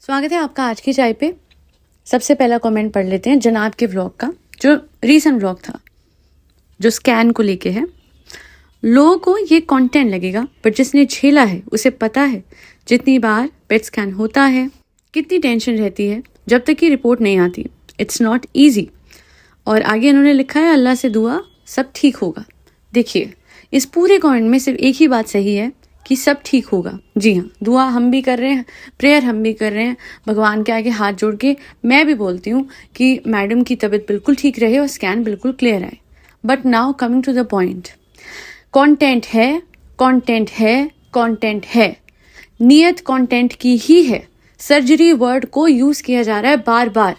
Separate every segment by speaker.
Speaker 1: स्वागत है आपका आज की चाय पे। सबसे पहला कमेंट पढ़ लेते हैं जनाब के व्लॉग का, जो रीसेंट व्लॉग था, जो स्कैन को लेके है। लोगों को ये कंटेंट लगेगा, बट जिसने झेला है उसे पता है जितनी बार पेट स्कैन होता है, कितनी टेंशन रहती है जब तक कि रिपोर्ट नहीं आती। It's not easy. और आगे इन्होंने लिखा है, अल्लाह से दुआ सब ठीक होगा। देखिए, इस पूरे कमेंट में सिर्फ एक ही बात सही है कि सब ठीक होगा। जी हाँ, दुआ हम भी कर रहे हैं, प्रेयर हम भी कर रहे हैं, भगवान के आगे हाथ जोड़ के मैं भी बोलती हूँ कि मैडम की तबीयत बिल्कुल ठीक रहे और स्कैन बिल्कुल क्लियर आए। But now coming to the point, content है, कंटेंट है, कंटेंट है। नियत कंटेंट की ही है। सर्जरी वर्ड को यूज किया जा रहा है बार बार।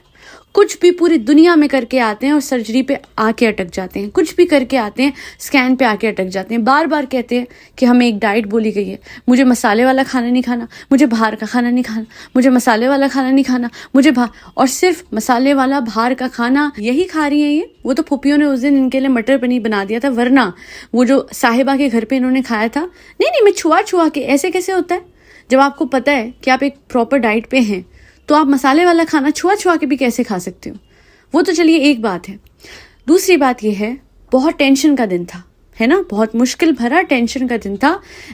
Speaker 1: कुछ भी पूरी दुनिया में करके आते हैं और सर्जरी पे आके अटक जाते हैं। कुछ भी करके आते हैं, स्कैन पे आके अटक जाते हैं। बार बार कहते हैं कि हमें एक डाइट बोली गई है, मुझे मसाले वाला खाना नहीं खाना, मुझे बाहर का खाना नहीं खाना, मुझे मसाले वाला खाना नहीं खाना, मुझे और सिर्फ मसाले वाला बाहर का खाना यही खा रही है ये। वो तो फुप्पियों ने उस दिन इनके लिए मटर पनीर बना दिया था, वरना वो जो साहिबा के घर पे इन्होंने खाया था, नहीं मैं छुआ के, ऐसे कैसे होता है? जब आपको पता है कि आप एक प्रॉपर डाइट पे हैं तो आप मसाले वाला खाना छुआ के भी कैसे खा सकते हो? वो तो चलिए एक बात है। दूसरी बात ये है, बहुत टेंशन का दिन था, है ना, बहुत मुश्किल भरा टेंशन का दिन था।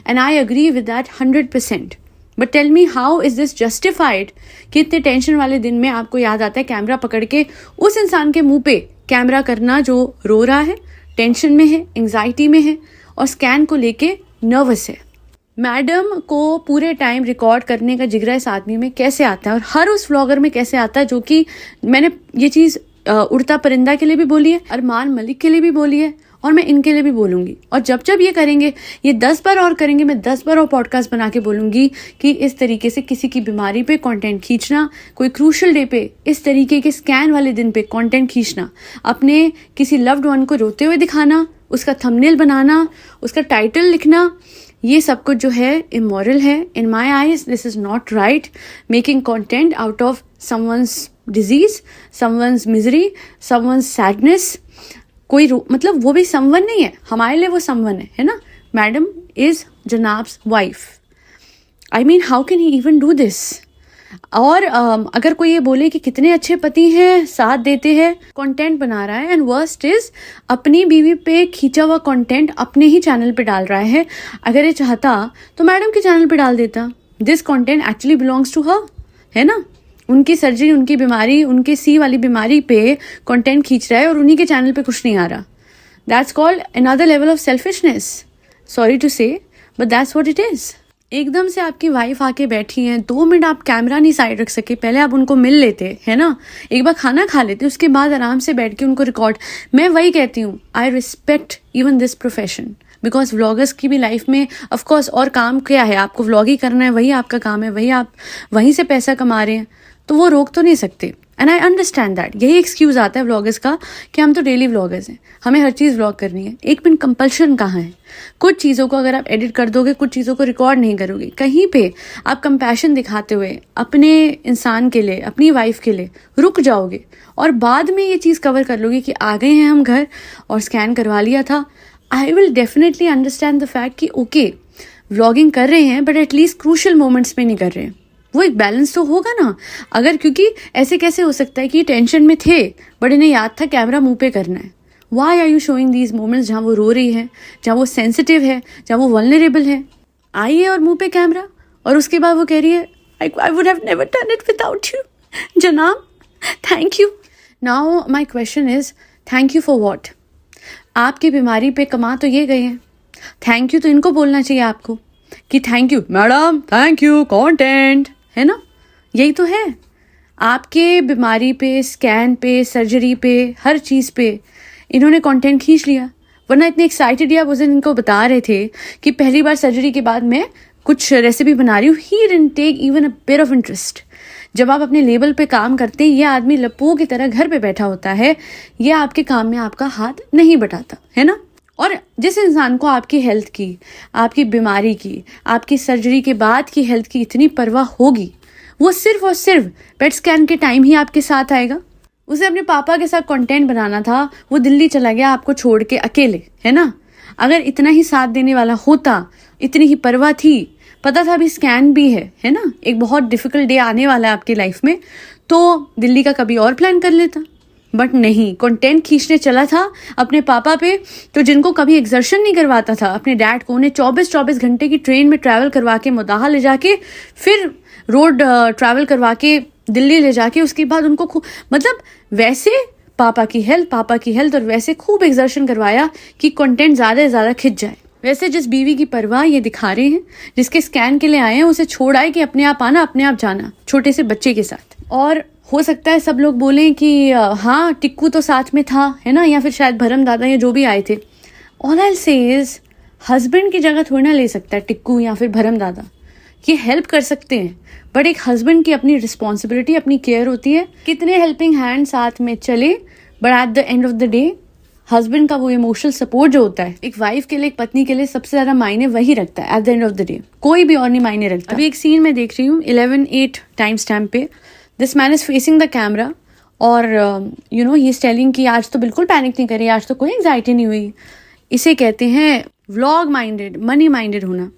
Speaker 1: And I agree with that 100%। But tell me, how is this justified कि इतने टेंशन वाले दिन में आपको याद आता है कैमरा पकड़ के उस इंसान के मुंह पे कैमरा करना जो रो रहा है, टेंशन में है, एंग्जाइटी में है और स्कैन को लेके नर्वस है। मैडम को पूरे टाइम रिकॉर्ड करने का जिगरा इस आदमी में कैसे आता है और हर उस व्लॉगर में कैसे आता है, जो कि मैंने ये चीज़ उड़ता परिंदा के लिए भी बोली है, अरमान मलिक के लिए भी बोली है और मैं इनके लिए भी बोलूंगी। और जब जब ये करेंगे, ये 10 बार और करेंगे, मैं 10 बार और पॉडकास्ट बना के बोलूंगी कि इस तरीके से किसी की बीमारी पे कंटेंट खींचना, कोई क्रूशल डे पे इस तरीके के स्कैन वाले दिन पे कंटेंट खींचना, अपने किसी लव्ड वन को रोते हुए दिखाना, उसका थंबनेल बनाना, उसका टाइटल लिखना, ये सब कुछ जो है इमोरल है। In my eyes this is not right. Making content out of someone's disease, someone's misery, someone's sadness, कोई मतलब वो भी समवन नहीं है, हमारे लिए वो समवन है ना। मैडम इज जनाब्स wife. I mean, how can he even do this? और अगर कोई ये बोले कि कितने अच्छे पति हैं, साथ देते हैं, कंटेंट बना रहा है, एंड वर्स्ट इज अपनी बीवी पे खींचा हुआ कंटेंट अपने ही चैनल पे डाल रहा है। अगर ये चाहता तो मैडम के चैनल पे डाल देता। This content actually belongs to her, है ना। उनकी सर्जरी, उनकी बीमारी, उनके सी वाली बीमारी पे कंटेंट खींच रहा है और उन्हीं के चैनल पे कुछ नहीं आ रहा। That's called another level of selfishness. Sorry to say, but that's what it is. एकदम से आपकी वाइफ आके बैठी है, 2 मिनट आप कैमरा नहीं साइड रख सके, पहले आप उनको मिल लेते, है ना, एक बार खाना खा लेते, उसके बाद आराम से बैठ के उनको रिकॉर्ड। मैं वही कहती हूँ, I respect even this profession, because vloggers की भी लाइफ में ऑफकोर्स और काम क्या है, आपको व्लॉग ही करना है, वही आपका काम है, वही आप वहीं से पैसा कमा रहे हैं, तो वो रोक तो नहीं सकते। And I understand that. यही एक्सक्यूज आता है व्लॉगर्स का कि हम तो डेली व्लॉगर्स हैं, हमें हर चीज़ व्लॉग करनी है। एक मिनट, कंपल्शन कहाँ है? कुछ चीज़ों को अगर आप एडिट कर दोगे, कुछ चीज़ों को रिकॉर्ड नहीं करोगे, कहीं पे आप कंपैशन दिखाते हुए अपने इंसान के लिए, अपनी वाइफ के लिए रुक जाओगे और बाद में ये चीज़ कवर कर लोगे कि आ गए हैं हम घर और स्कैन करवा लिया था, I will definitely understand the fact कि ओके, व्लॉगिंग कर रहे हैं बट एटलीस्ट क्रूशल मोमेंट्स में नहीं कर रहे हैं। वो एक बैलेंस तो होगा ना। अगर, क्योंकि ऐसे कैसे हो सकता है कि टेंशन में थे बट इन्हें याद था कैमरा मुंह पे करना है। Why are you showing these moments जहाँ वो रो रही है, जहाँ वो सेंसिटिव है, जहाँ वो वल्नरेबल है? आइए और मुंह पे कैमरा, और उसके बाद वो कह रही है I would have never done it without you जनाब, thank you. Now my question is, thank you for what? आपकी बीमारी पे कमा तो ये गए हैं, थैंक यू तो इनको बोलना चाहिए आपको कि thank you madam, thank you content, है ना। यही तो है। आपके बीमारी पे, स्कैन पे, सर्जरी पे, हर चीज़ पे इन्होंने कंटेंट खींच लिया। वरना इतने एक्साइटेड, या उस दिन इनको बता रहे थे कि पहली बार सर्जरी के बाद मैं कुछ रेसिपी बना रही हूँ, he didn't take even a bit of interest. जब आप अपने लेवल पे काम करते हैं, ये आदमी लप्पुओं की तरह घर पे बैठा होता है, ये आपके काम में आपका हाथ नहीं बटाता, है ना। और जिस इंसान को आपकी हेल्थ की, आपकी बीमारी की, आपकी सर्जरी के बाद की हेल्थ की इतनी परवाह होगी, वो सिर्फ और सिर्फ पेट स्कैन के टाइम ही आपके साथ आएगा। उसे अपने पापा के साथ कंटेंट बनाना था, वो दिल्ली चला गया आपको छोड़ के अकेले, है ना। अगर इतना ही साथ देने वाला होता, इतनी ही परवाह थी, पता था अभी स्कैन भी है ना, एक बहुत डिफिकल्ट डे आने वाला है आपकी लाइफ में, तो दिल्ली का कभी और प्लान कर लेता। बट नहीं, कंटेंट खींचने चला था अपने पापा पे, तो जिनको कभी एक्सर्शन नहीं करवाता था अपने डैड को, उन्हें 24 घंटे की ट्रेन में ट्रैवल करवा के मुदाहा ले जाके, फिर रोड ट्रैवल करवा के दिल्ली ले जाके, उसके बाद उनको मतलब वैसे पापा की हेल्थ और वैसे खूब एक्सर्शन करवाया कि कंटेंट ज़्यादा से ज़्यादा खिंच जाए। वैसे जिस बीवी की परवाह ये दिखा रहे हैं, जिसके स्कैन के लिए आए हैं, उसे छोड़ आए कि अपने आप आना अपने आप जाना, छोटे से बच्चे के साथ। और हो सकता है सब लोग बोलें कि हाँ टिक्कू तो साथ में था, है ना, या फिर शायद भरम दादा या जो भी आए थे। ऑल आई से इज हस्बैंड की जगह थोड़ी ना ले सकता है टिक्कू या फिर भरम दादा। ये हेल्प कर सकते हैं, बट एक हस्बैंड की अपनी रिस्पॉन्सिबिलिटी, अपनी केयर होती है। कितने हेल्पिंग हैंड साथ में चले, but at the end of the day husband का वो इमोशनल सपोर्ट जो होता है एक वाइफ के लिए, एक पत्नी के लिए सबसे ज्यादा मायने वही रखता है at the end of the day, कोई भी और नहीं मायने रखता। अभी एक सीन में देख रही हूँ 11:08 टाइम स्टैम्प पे, this man is facing the camera और you know he is telling कि आज तो बिल्कुल पैनिक नहीं करी, आज तो कोई एंग्जाइटी नहीं हुई। इसे कहते हैं व्लॉग माइंडेड, मनी माइंडेड होना।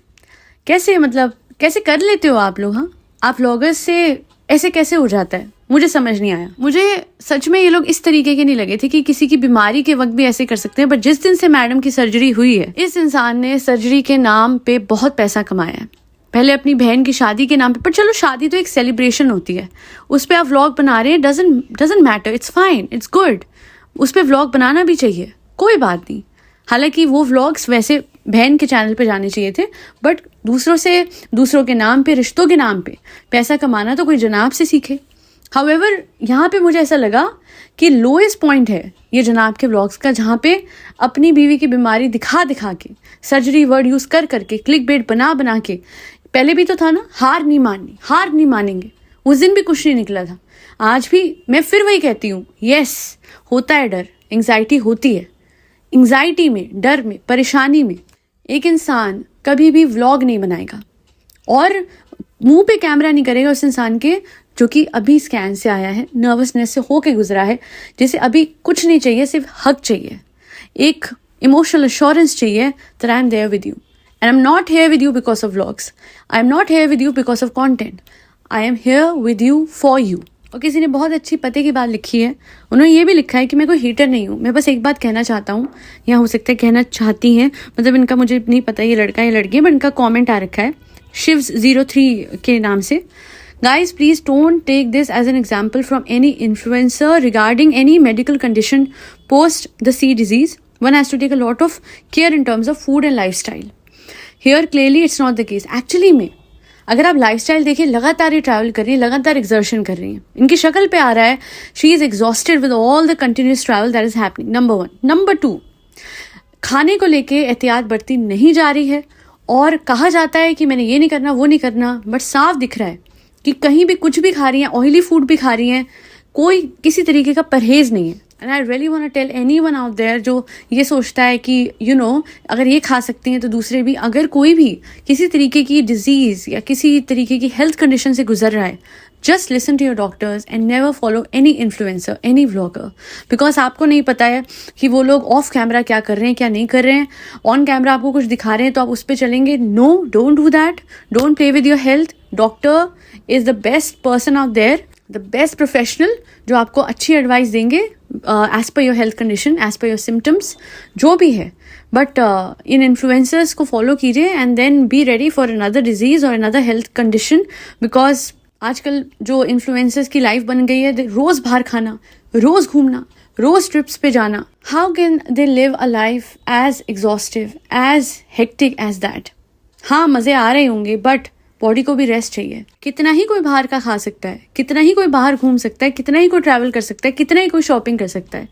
Speaker 1: कैसे, मतलब कैसे कर लेते हो आप लोग? हाँ, आप व्लॉगर्स से ऐसे कैसे हो जाता है, मुझे समझ नहीं आया। मुझे सच में ये लोग इस तरीके के नहीं लगे थे कि किसी की बीमारी के वक्त भी ऐसे कर सकते हैं। बट जिस दिन से मैडम की सर्जरी हुई है, इस इंसान ने सर्जरी के नाम पे बहुत पैसा कमाया है। पहले अपनी बहन की शादी के नाम पे, पर चलो शादी तो एक सेलिब्रेशन होती है, उस पर आप व्लॉग बना रहे हैं, doesn't matter, it's fine, it's good. उस पर व्लॉग बनाना भी चाहिए, कोई बात नहीं। हालांकि वो व्लॉग्स वैसे बहन के चैनल पे जाने चाहिए थे, बट दूसरों के नाम पे, रिश्तों के नाम पे पैसा कमाना तो कोई जनाब से सीखे। हाउएवर यहाँ पे मुझे ऐसा लगा कि लोएस्ट पॉइंट है ये जनाब के व्लॉग्स का, जहाँ पे अपनी बीवी की बीमारी दिखा के, सर्जरी वर्ड यूज करके, क्लिक बेट बना के, पहले भी तो था ना, हार नहीं मानेंगे, उस दिन भी कुछ नहीं निकला था। आज भी मैं फिर वही कहती हूँ, यस होता है डर, एंग्जाइटी होती है। एंग्जाइटी में, डर में, परेशानी में एक इंसान कभी भी व्लॉग नहीं बनाएगा और मुंह पे कैमरा नहीं करेगा उस इंसान के जो कि अभी स्कैन से आया है, नर्वसनेस से होके गुजरा है, जिसे अभी कुछ नहीं चाहिए, सिर्फ हक चाहिए, एक इमोशनल अश्योरेंस चाहिए that I am there with you. And I'm not here with you because of vlogs. I am not here with you because of content. I am here with you for you. और किसी ने बहुत अच्छी पते की बात लिखी है, उन्होंने ये भी लिखा है कि मैं कोई हीटर नहीं हूँ, मैं बस एक बात कहना चाहता हूँ, या हो सकता है कहना चाहती हैं, मतलब इनका मुझे नहीं पता ये लड़का या लड़की है, बट इनका कमेंट आ रखा है Shivs03 के नाम से। Guys, please don't take this as an example from any influencer regarding any medical condition post the C disease. One has to take a lot of care in terms of food and lifestyle. Here clearly it's not the case. Actually में अगर आप lifestyle देखिए, लगातार ही travel कर रही है, लगातार exertion कर रही है, इनकी शक्ल पे आ रहा है she is exhausted with all the continuous travel that is happening, number 1। Number 2, खाने को लेके एहतियात बढ़ती नहीं जा रही है, और कहा जाता है कि मैंने ये नहीं करना वो नहीं करना, बट साफ दिख रहा है कि कहीं भी कुछ भी खा रही हैं, ऑयली फूड भी खा रही हैं, कोई किसी तरीके का परहेज नहीं है। And I really want to tell anyone out there जो ये सोचता है कि यू नो अगर ये खा सकती हैं तो दूसरे भी, अगर कोई भी किसी तरीके की डिजीज या किसी तरीके की हेल्थ कंडीशन से गुजर रहा है, just listen to your doctors and never follow any influencer, any vlogger, because आपको नहीं पता है कि वो लोग ऑफ कैमरा क्या कर रहे हैं, क्या नहीं कर रहे हैं। ऑन कैमरा आपको कुछ दिखा रहे हैं तो आप उस पर चलेंगे, no, don't do that, don't play with your health. Doctor is the best person out there, the best professional जो आपको अच्छी एडवाइस देंगे as per your health condition, as per your symptoms, जो भी है। बट इन इन्फ्लुएंसर्स को follow कीजिए and then be ready for another disease और अनदर हेल्थ कंडीशन, बिकॉज आजकल जो इन्फ्लुएंसर्स की लाइफ बन गई है, रोज बाहर खाना, रोज घूमना, रोज ट्रिप्स पे जाना। How can they live a life as exhaustive, as hectic as that? हाँ, मजे आ रहे होंगे, बट बॉडी को भी रेस्ट चाहिए। कितना ही कोई बाहर का खा सकता है, कितना ही कोई बाहर घूम सकता है, कितना ही कोई ट्रैवल कर सकता है, कितना ही कोई शॉपिंग कर सकता है।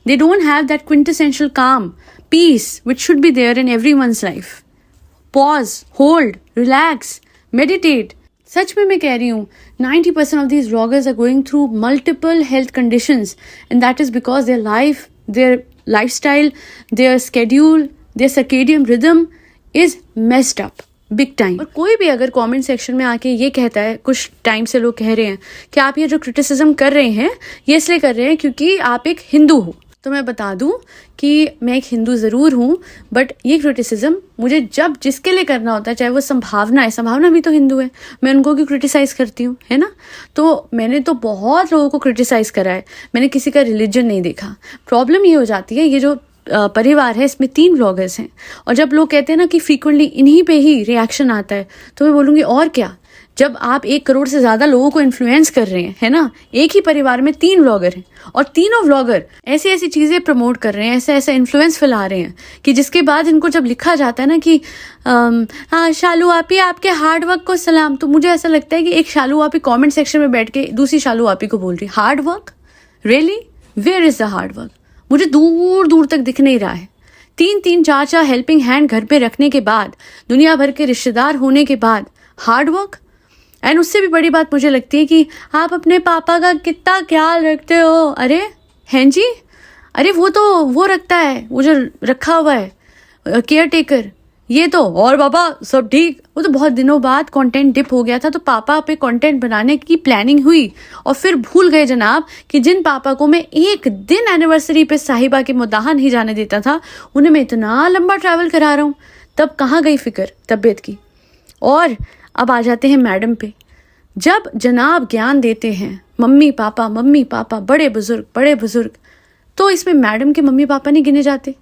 Speaker 1: They don't have that quintessential calm, peace which should be there in everyone's life. Pause, hold, relax, meditate. सच में मैं कह रही हूँ 90% of these vloggers are going through multiple health conditions, and that is because their life, their lifestyle, their schedule, their circadian rhythm is messed up big time. और कोई भी अगर कमेंट सेक्शन में आके ये कहता है, कुछ टाइम से लोग कह रहे हैं कि आप ये जो क्रिटिसिज्म कर रहे हैं ये इसलिए कर रहे हैं क्योंकि आप एक हिंदू हो, तो मैं बता दूं कि मैं एक हिंदू ज़रूर हूँ, बट ये क्रिटिसिज्म मुझे जब जिसके लिए करना होता है, चाहे वो संभावना है, संभावना भी तो हिंदू है, मैं उनको क्यों क्रिटिसाइज़ करती हूँ, है ना। तो मैंने तो बहुत लोगों को क्रिटिसाइज़ करा है, मैंने किसी का रिलीजन नहीं देखा। प्रॉब्लम ये हो जाती है, ये जो परिवार है इसमें 3 व्लॉगर्स हैं, और जब लोग कहते हैं ना कि फ्रीक्वेंटली इन्हीं पे ही रिएक्शन आता है, तो मैं बोलूँगी और क्या, जब आप 1 करोड़ से ज़्यादा लोगों को इन्फ्लुएंस कर रहे हैं, है ना, एक ही परिवार में 3 व्लॉगर हैं, और तीनों व्लॉगर ऐसी ऐसी चीज़ें प्रमोट कर रहे हैं, ऐसा ऐसा इन्फ्लुएंस फैला रहे हैं कि जिसके बाद इनको जब लिखा जाता है ना कि हाँ शालू आपी आपके हार्ड वर्क को सलाम, तो मुझे ऐसा लगता है कि एक शालू आपी कमेंट सेक्शन में बैठ के दूसरी शालू आपी को बोल रही hard work, really, where is the hard work. मुझे दूर दूर तक दिख नहीं रहा है। 3-3 4-4 हेल्पिंग हैंड घर पे रखने के बाद, दुनिया भर के रिश्तेदार होने के बाद हार्ड वर्क। एंड उससे भी बड़ी बात मुझे लगती है कि आप अपने पापा का कितना ख्याल रखते हो। अरे हैं जी, अरे वो तो वो रखता है, वो जो रखा हुआ है केयर टेकर, ये तो और पापा सब ठीक। वो तो बहुत दिनों बाद कंटेंट डिप हो गया था, तो पापा पे कंटेंट बनाने की प्लानिंग हुई और फिर भूल गए जनाब कि जिन पापा को मैं एक दिन एनिवर्सरी पे साहिबा के मुद्दाहा नहीं जाने देता था, उन्हें मैं इतना लंबा ट्रैवल करा रहा हूँ। तब कहाँ गई फिक्र तबीयत की। और अब आ जाते हैं मैडम पे। जब जनाब ज्ञान देते हैं मम्मी पापा बड़े बुजुर्ग, तो इसमें मैडम के मम्मी पापा नहीं गिने जाते।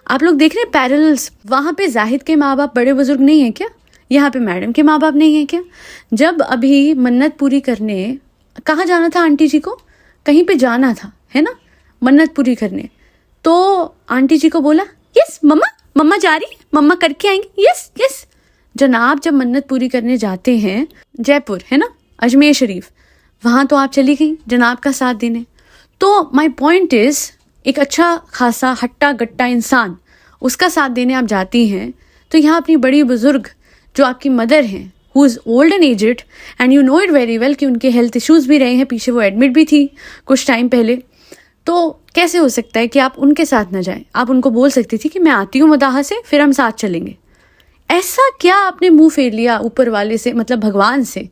Speaker 1: आप लोग देख रहे हैं पैरेलल्स, वहाँ पे जाहिद के माँ बाप बड़े बुजुर्ग नहीं है क्या, यहाँ पे मैडम के माँ बाप नहीं है क्या। जब अभी मन्नत पूरी करने कहाँ जाना था आंटी जी को, कहीं पे जाना था, है ना, मन्नत पूरी करने, तो आंटी जी को बोला यस मम्मा जा रही, मम्मा करके आएंगे, यस। जनाब जब मन्नत पूरी करने जाते हैं जयपुर, है ना, अजमेर शरीफ, वहाँ तो आप चली गई जनाब का साथ देने। तो माय पॉइंट इज़, एक अच्छा खासा हट्टा गट्टा इंसान, उसका साथ देने आप जाती हैं, तो यहाँ अपनी बड़ी बुजुर्ग जो आपकी मदर हैं, who is old and aged and you know it very well कि उनके हेल्थ इश्यूज़ भी रहे हैं, पीछे वो एडमिट भी थी कुछ टाइम पहले, तो कैसे हो सकता है कि आप उनके साथ न जाएं। आप उनको बोल सकती थी कि मैं आती हूँ मुदाहा से, फिर हम साथ चलेंगे। ऐसा क्या आपने मुंह फेर लिया ऊपर वाले से, मतलब भगवान से,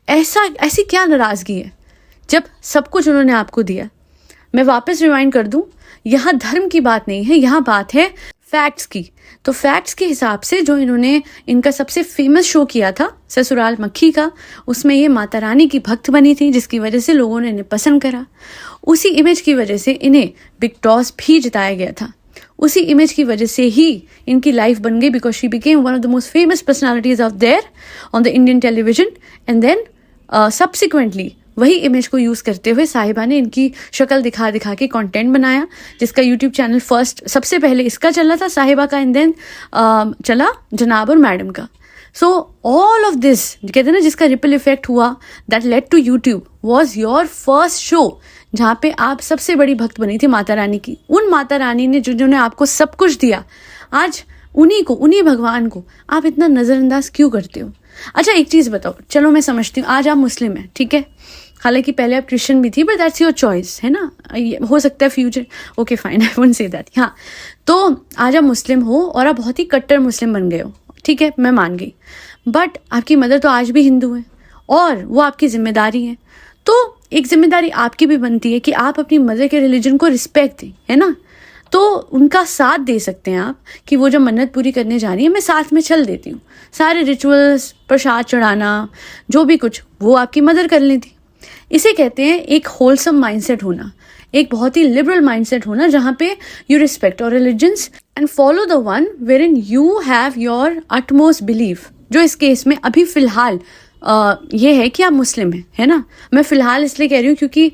Speaker 1: ऐसी क्या नाराज़गी है जब सब कुछ उन्होंने आपको दिया। मैं वापस रिवाइंड कर दूं, यहाँ धर्म की बात नहीं है, यहाँ बात है फैक्ट्स की। तो फैक्ट्स के हिसाब से जो इन्होंने इनका सबसे फेमस शो किया था ससुराल मक्खी का, उसमें ये माता रानी की भक्त बनी थी, जिसकी वजह से लोगों ने इन्हें पसंद करा। उसी इमेज की वजह से इन्हें बिग टॉस भी जिताया गया था। उसी इमेज की वजह से ही इनकी लाइफ बन गई, because she became one of the most famous personalities of there on the Indian television. And then subsequently वही इमेज को यूज़ करते हुए साहिबा ने इनकी शक्ल दिखा दिखा के कंटेंट बनाया, जिसका यूट्यूब चैनल फर्स्ट सबसे पहले इसका चला था साहिबा का, एंड देन चला जनाब और मैडम का। सो ऑल ऑफ दिस, कहते हैं ना, जिसका रिपल इफेक्ट हुआ, that led to YouTube, was your first show जहाँ पे आप सबसे बड़ी भक्त बनी थी माता रानी की। उन माता रानी ने जिन्होंने आपको सब कुछ दिया, आज उन्हीं भगवान को आप इतना नज़रअंदाज क्यों करते हो। अच्छा एक चीज़ बताओ, चलो मैं समझती हूँ, आज आप मुस्लिम हैं, ठीक है, हालांकि पहले आप क्रिश्चियन भी थी, बट दैट्स योर चॉइस, है ना, हो सकता है future, okay fine, I won't say that. हाँ, तो आज आप मुस्लिम हो और आप बहुत ही कट्टर मुस्लिम बन गए हो, ठीक है, मैं मान गई, बट आपकी मदर तो आज भी हिंदू है और वो आपकी जिम्मेदारी है। तो एक जिम्मेदारी आपकी भी बनती है कि आप अपनी मदर के रिलीजन को रिस्पेक्ट दें, है ना। तो उनका साथ दे सकते हैं आप कि वो जब मन्नत पूरी करने जा रही है, मैं साथ में चल देती हूँ, सारे रिचुअल्स, प्रसाद चढ़ाना, जो भी कुछ, वो आपकी मदर कर लेती। इसे कहते हैं एक होलसम माइंडसेट होना, एक बहुत ही लिबरल माइंडसेट होना, जहाँ पे यू रिस्पेक्ट और religions and follow the one where in you have your utmost belief. जो इस केस में अभी फिलहाल ये है कि आप मुस्लिम हैं, है ना। मैं फिलहाल इसलिए कह रही हूँ क्योंकि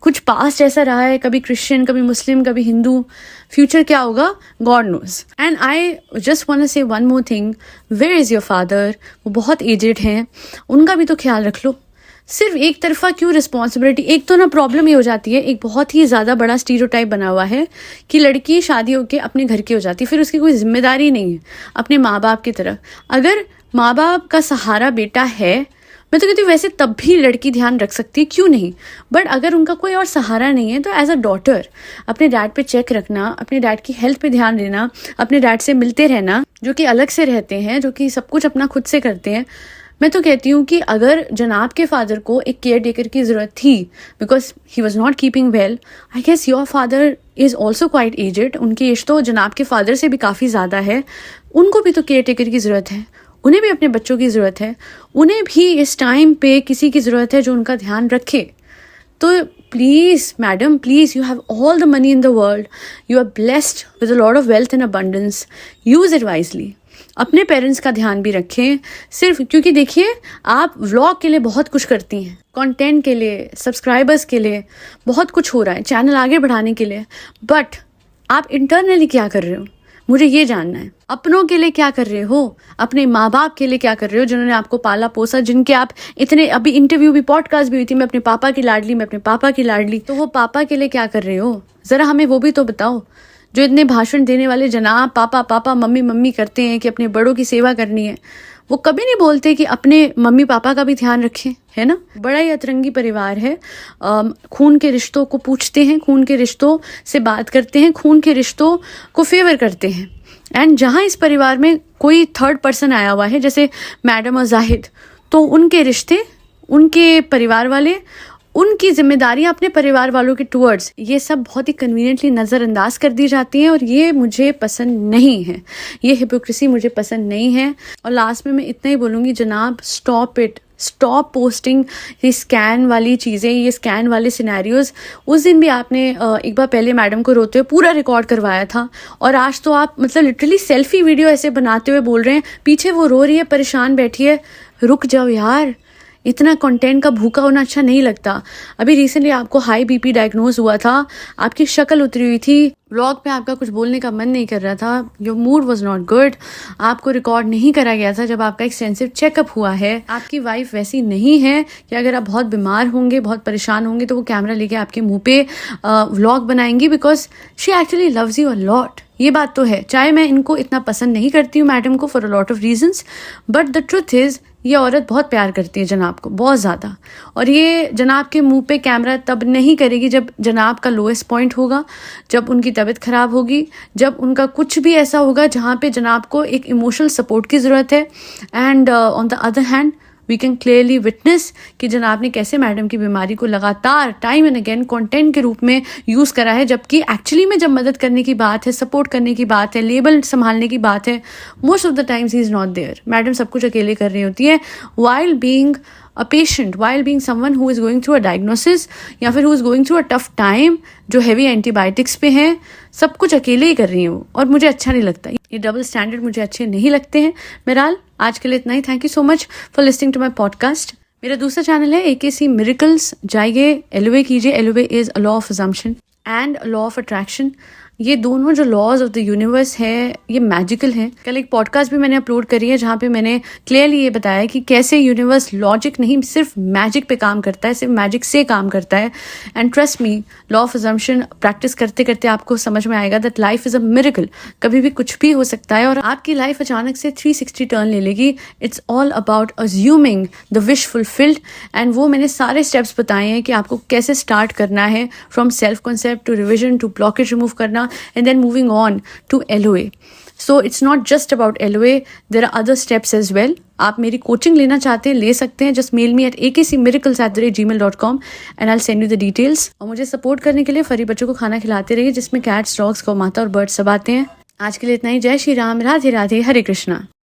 Speaker 1: कुछ पास्ट ऐसा रहा है, कभी क्रिश्चियन, कभी मुस्लिम, कभी हिंदू, फ्यूचर क्या होगा god knows. And I just want to say one more thing, where is your father, वो बहुत एजेड हैं, उनका भी तो ख्याल रख लो। सिर्फ एक तरफा क्यों रिस्पॉन्सिबिलिटी। एक तो ना प्रॉब्लम ये हो जाती है, एक बहुत ही ज़्यादा बड़ा स्टीरियोटाइप बना हुआ है कि लड़की शादी होके अपने घर की हो जाती है, फिर उसकी कोई जिम्मेदारी नहीं है अपने माँ बाप की तरफ। अगर माँ बाप का सहारा बेटा है, मैं तो कहती हूँ वैसे तब भी लड़की ध्यान रख सकती है, क्यों नहीं। बट अगर उनका कोई और सहारा नहीं है, तो एज अ डॉटर अपने डैड पे चेक रखना, अपने डैड की हेल्थ पे ध्यान देना, अपने डैड से मिलते रहना, जो कि अलग से रहते हैं, जो कि सब कुछ अपना खुद से करते हैं। मैं तो कहती हूँ कि अगर जनाब के फादर को एक केयर टेकर की ज़रूरत थी because he was not keeping well, I guess your father is also quite aged, उनकी एज तो जनाब के फादर से भी काफ़ी ज़्यादा है, उनको भी तो केयर टेकर की ज़रूरत है, उन्हें भी अपने बच्चों की ज़रूरत है, उन्हें भी इस टाइम पे किसी की ज़रूरत है जो उनका ध्यान रखे। तो please madam, please, you have all the money in the world, you are blessed with a lot of wealth in abundance, use it wisely. अपने पेरेंट्स का ध्यान भी रखें, सिर्फ क्योंकि देखिए आप व्लॉग के लिए बहुत कुछ करती हैं, कंटेंट के लिए, सब्सक्राइबर्स के लिए बहुत कुछ हो रहा है, चैनल आगे बढ़ाने के लिए, बट आप इंटरनली क्या कर रहे हो, मुझे ये जानना है। अपनों के लिए क्या कर रहे हो, अपने माँ बाप के लिए क्या कर रहे हो जिन्होंने आपको पाला पोसा, जिनके आप इतने, अभी इंटरव्यू भी, पॉडकास्ट भी हुई थी, मैं अपने पापा की लाडली, मैं अपने पापा की लाडली, तो वो पापा के लिए क्या कर रहे हो, ज़रा हमें वो भी तो बताओ। जो इतने भाषण देने वाले जनाब पापा पापा मम्मी मम्मी करते हैं कि अपने बड़ों की सेवा करनी है, वो कभी नहीं बोलते कि अपने मम्मी पापा का भी ध्यान रखें, है ना। बड़ा ही अतरंगी परिवार है, खून के रिश्तों को पूछते हैं, खून के रिश्तों से बात करते हैं, खून के रिश्तों को फेवर करते हैं। एंड जहाँ इस परिवार में कोई थर्ड पर्सन आया हुआ है, जैसे मैडम और जाहिद, तो उनके रिश्ते, उनके परिवार वाले, उनकी जिम्मेदारियां अपने परिवार वालों के टूवर्ड्स, ये सब बहुत ही कन्वीनियंटली नज़रअंदाज कर दी जाती हैं और ये मुझे पसंद नहीं है, ये हिपोक्रेसी मुझे पसंद नहीं है। और लास्ट में मैं इतना ही बोलूँगी, जनाब स्टॉप इट, स्टॉप पोस्टिंग ये स्कैन वाली चीज़ें, ये स्कैन वाले सिनेरियोज। उस दिन भी आपने एक बार पहले मैडम को रोते हुए पूरा रिकॉर्ड करवाया था, और आज तो आप मतलब लिटरली सेल्फी वीडियो ऐसे बनाते हुए बोल रहे हैं, पीछे वो रो रही है, परेशान बैठी है। रुक जाओ यार, इतना कंटेंट का भूखा होना अच्छा नहीं लगता। अभी रिसेंटली आपको हाई बीपी डायग्नोज हुआ था, आपकी शक्ल उतरी हुई थी, व्लॉग पे आपका कुछ बोलने का मन नहीं कर रहा था, your mood was not good, आपको रिकॉर्ड नहीं करा गया था जब आपका एक्सटेंसिव चेकअप हुआ है। आपकी वाइफ वैसी नहीं है कि अगर आप बहुत बीमार होंगे, बहुत परेशान होंगे, तो वो कैमरा लेके आपके मुंह पे व्लॉग बनाएंगी, because she actually loves you a lot. ये बात तो है, चाहे मैं इनको इतना पसंद नहीं करती हूँ मैडम को for a lot of reasons, but the truth is ये औरत बहुत प्यार करती है जनाब को, बहुत ज़्यादा। और ये जनाब के मुंह पे कैमरा तब नहीं करेगी जब जनाब का लोएस्ट पॉइंट होगा, जब उनकी तबीयत ख़राब होगी, जब उनका कुछ भी ऐसा होगा जहाँ पे जनाब को एक इमोशनल सपोर्ट की ज़रूरत है। And on the other hand we can clearly witness कि जनाब ने कैसे मैडम की बीमारी को लगातार टाइम एंड अगेन कंटेंट के रूप में यूज़ करा है, जबकि एक्चुअली में जब मदद करने की बात है, सपोर्ट करने की बात है, लेबल संभालने की बात है, most of the times he is not there. Madam सब कुछ अकेले कर रही होती है, while being a patient, while being someone who is going through a diagnosis या फिर who is going through a tough time, जो heavy antibiotics पे हैं, सब कुछ अकेले ही कर रही हूँ और मुझे अच्छा नहीं लगता। ये डबल स्टैंडर्ड मुझे अच्छे नहीं लगते हैं। बहरहाल आज के लिए इतना ही। Thank you so much for listening to my podcast. मेरा दूसरा चैनल है AKC मिरेकल्स, जाइए LOA कीजिए। LOA is a law of assumption and law of attraction. ये दोनों जो लॉज ऑफ द यूनिवर्स है, ये मैजिकल हैं। कल एक पॉडकास्ट भी मैंने अपलोड करी है जहाँ पे मैंने क्लियरली ये बताया कि कैसे यूनिवर्स लॉजिक नहीं सिर्फ मैजिक पे काम करता है, सिर्फ मैजिक से काम करता है। And trust me, law of assumption practice करते करते आपको समझ में आएगा that life is a miracle. कभी भी कुछ भी हो सकता है और आपकी लाइफ अचानक से 360 टर्न ले लेगी। It's all about assuming the wish fulfilled. And वो मैंने सारे स्टेप्स बताए हैं कि आपको कैसे स्टार्ट करना है, from self concept to revision to blockage remove करना, and then moving on to LOA. So it's not just about LOA, there are other steps as well. आप मेरी कोचिंग लेना चाहते हैं, ले सकते हैं। just mail me at akcmiracles@gmail.com and I'll send you the details. और मुझे सपोर्ट करने के लिए फरी बच्चों को खाना खिलाते रहिए, जिसमें कैट्स, डॉग्स, गौ माता और बर्ड्स सब आते हैं। आज के लिए इतना ही। जय श्री राम, राधे राधे, हरे कृष्णा।